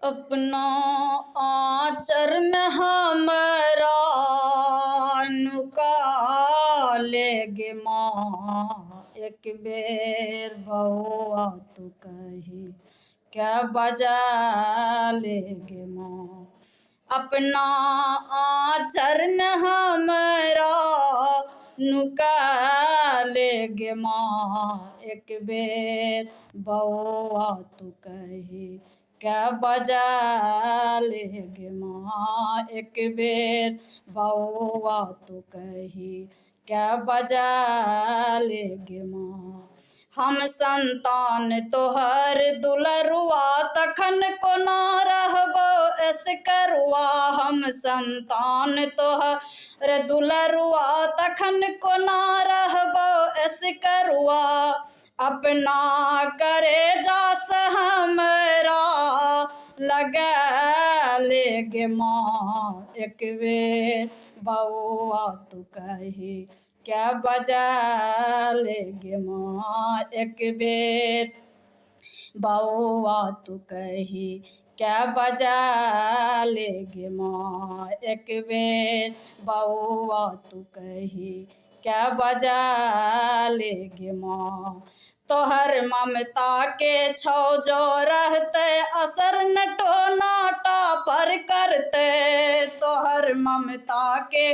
अपना आचर में हमरा नुका लेगे माँ, एक बेर बउआ तू कही क्या बजा लेगे माँ। अपना आचर में हमरा नुका लेगे माँ, एक बेर बउआ तू कही क्या बजा लेगे माँ, एक बेर बउआ तू कही क्या बजा लेगे माँ। हम संतान तोहर दुलरुआ तखन कोना रहबो ऐस करुआ। हम संतान तोहर दुलरुआ तखन कोना रहबो ऐस करुआ। अपना करेजा से हमरा लगा लेगे माँ, एक बेर बउआ तू कही क्या बजा लेगे माँ, एक बेर बउआ तू कही क्या बजा लेगे माँ, एक बेर बउआ तू कही क्या बजा लेगे माँ। तोहर ममता के छौ जो रहते असर नटो नाटा पर करते। तोहर ममता के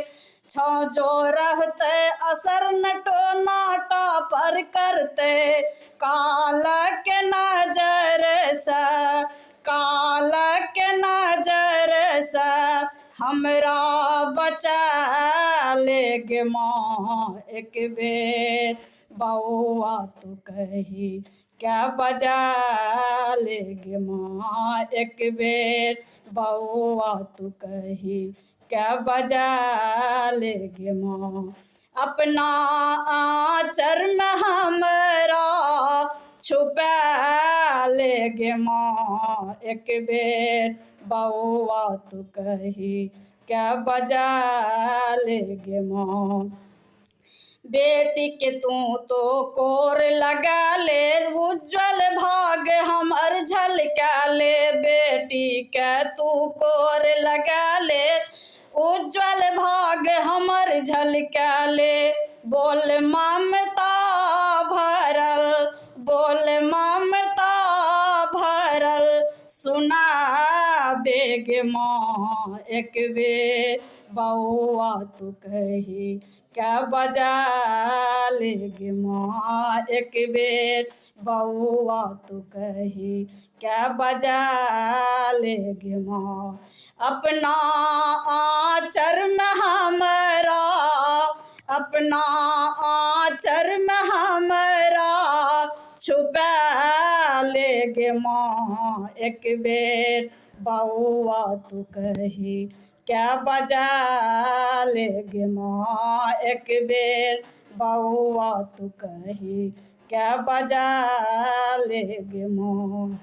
छौ जो रहते असर नटो नाटा पर करते। काल के नजर से, काल के नजर से हमरा बचा लेगे माँ, एक बेर बउआ तू कही क्या बजा लेगे माँ, एक बेर बउआ तू कही क्या बजा लेगे माँ। अपना आचर में हमरा छुपा लेगे माँ, एक बेर बउआ तू कही क्या बजा लेगे माँ। बेटी के तू तो कोर लगा ले, उज्जवल भाग हमर झलका ले। बेटी के तू कोर लगा ले, उज्जवल भाग हमर झलका ले। बोल ममता भरल, बोल ममता भरल सुना देगे माँ, एक बेर बउआ तू कही क्या बजा लेगे माँ, एक बेर बउआ तू कही क्या बजा लेगे माँ। अपना आचर में हमरा, अपना आचर में हमरा छुपा लेगे माँ, एक बेर बउआ तू कही क्या बजा लेगे माँ, एक बेर बउआ तू कही क्या बजा लेगे माँ।